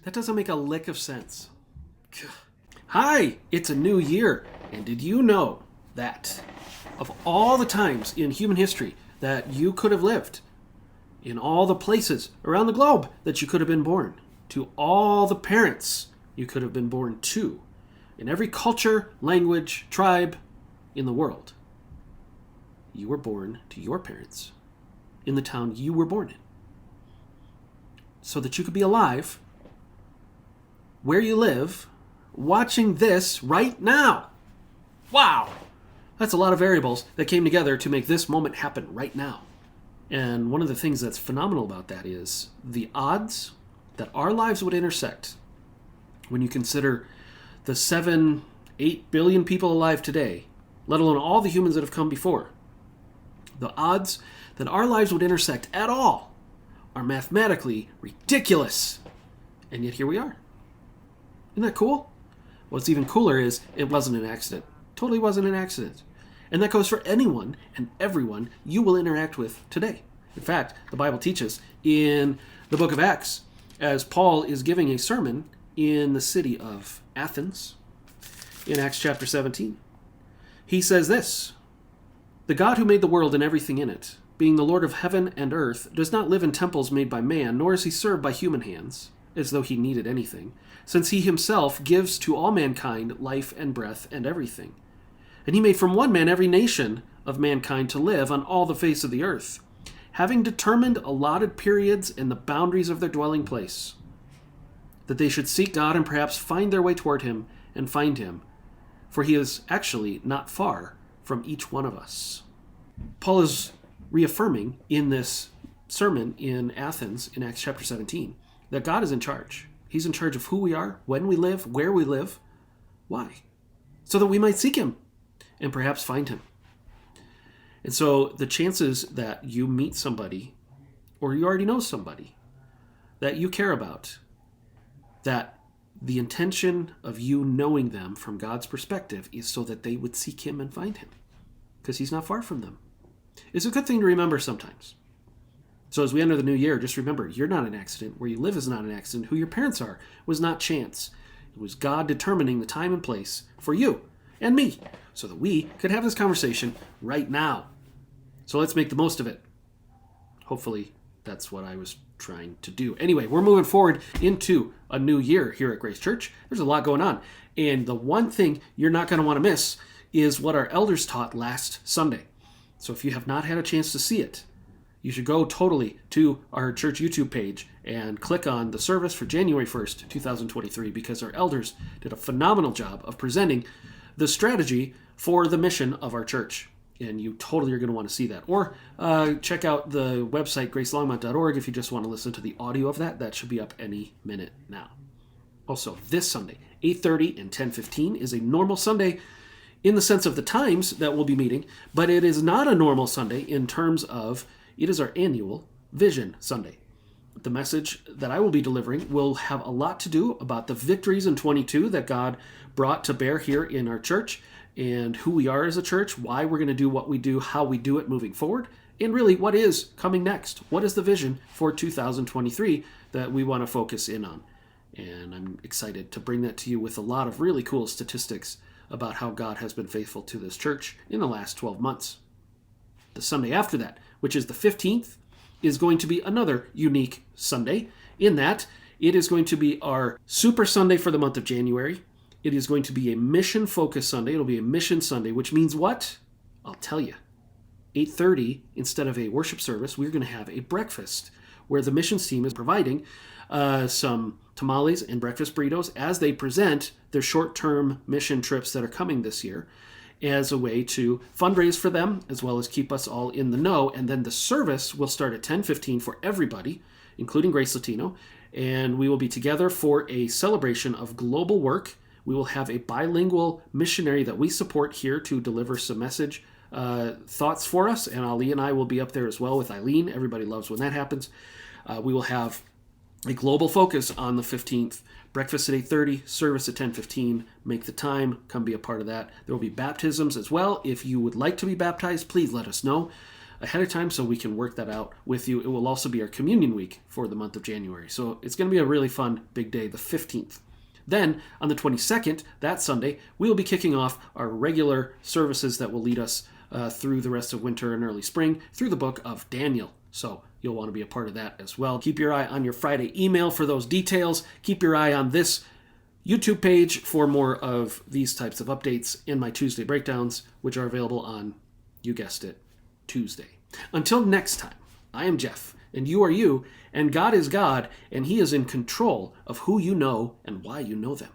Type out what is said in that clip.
That doesn't make a lick of sense. Hi, it's a new year, and did you know that of all the times in human history that you could have lived, in all the places around the globe that you could have been born, to all the parents you could have been born to, in every culture, language, tribe in the world, you were born to your parents in the town you were born in, so that you could be alive where you live, watching this right now. Wow! That's a lot of variables that came together to make this moment happen right now. And one of the things that's phenomenal about that is the odds that our lives would intersect when you consider the 8 billion people alive today, let alone all the humans that have come before. The odds that our lives would intersect at all are mathematically ridiculous. And yet here we are. Isn't that cool? What's even cooler is it wasn't an accident. Totally wasn't an accident. And that goes for anyone and everyone you will interact with today. In fact, the Bible teaches in the book of Acts, as Paul is giving a sermon in the city of Athens, in Acts chapter 17, he says this: "The God who made the world and everything in it, being the Lord of heaven and earth, does not live in temples made by man, nor is he served by human hands, as though he needed anything, since he himself gives to all mankind life and breath and everything. And he made from one man every nation of mankind to live on all the face of the earth, having determined allotted periods and the boundaries of their dwelling place, that they should seek God and perhaps find their way toward him and find him, for he is actually not far from each one of us." Paul is reaffirming in this sermon in Athens in Acts chapter 17 that God is in charge. He's in charge of who we are, when we live, where we live. Why? So that we might seek him and perhaps find him. And so the chances that you meet somebody, or you already know somebody that you care about, that the intention of you knowing them from God's perspective is so that they would seek him and find him, because he's not far from them, is a good thing to remember sometimes. So as we enter the new year, just remember, you're not an accident. Where you live is not an accident. Who your parents are was not chance. It was God determining the time and place for you and me so that we could have this conversation right now. So let's make the most of it. Hopefully that's what I was trying to do. Anyway, we're moving forward into a new year here at Grace Church. There's a lot going on. And the one thing you're not going to want to miss is what our elders taught last Sunday. So if you have not had a chance to see it, you should go totally to our church YouTube page and click on the service for January 1st, 2023, because our elders did a phenomenal job of presenting the strategy for the mission of our church. And you totally are going to want to see that. Or check out the website, gracelongmont.org, if you just want to listen to the audio of that. That should be up any minute now. Also, this Sunday, 8:30 and 10:15 is a normal Sunday in the sense of the times that we'll be meeting, but it is not a normal Sunday in terms of it is our annual Vision Sunday. The message that I will be delivering will have a lot to do about the victories in 22 that God brought to bear here in our church, and who we are as a church, why we're going to do what we do, how we do it moving forward, and really what is coming next. What is the vision for 2023 that we want to focus in on? And I'm excited to bring that to you with a lot of really cool statistics about how God has been faithful to this church in the last 12 months. The Sunday after that, which is the 15th, is going to be another unique Sunday in that it is going to be our Super Sunday for the month of January. It is going to be a mission-focused Sunday. It'll be a mission Sunday, which means what? I'll tell you. 8:30, instead of a worship service, we're going to have a breakfast where the missions team is providing some tamales and breakfast burritos as they present their short-term mission trips that are coming this year as a way to fundraise for them, as well as keep us all in the know. And then the service will start at 10:15 for everybody, including Grace Latino, and we will be together for a celebration of global work. We will have a bilingual missionary that we support here to deliver some message thoughts for us, and Ali and I will be up there as well with Eileen. Everybody loves when that happens. We will have a global focus on the 15th. Breakfast at 8:30, service at 10:15. Make the time, come be a part of that. There will be baptisms as well. If you would like to be baptized, please let us know. ahead of time so we can work that out with you. It will also be our communion week for the month of January. So it's going to be a really fun big day, the 15th. Then, on the 22nd, that Sunday, we will be kicking off our regular services that will lead us through the rest of winter and early spring through the book of Daniel. So you'll want to be a part of that as well. Keep your eye on your Friday email for those details. Keep your eye on this YouTube page for more of these types of updates in my Tuesday breakdowns, which are available on, you guessed it, Tuesday. Until next time, I am Jeff, and you are you, and God is God, and He is in control of who you know and why you know them.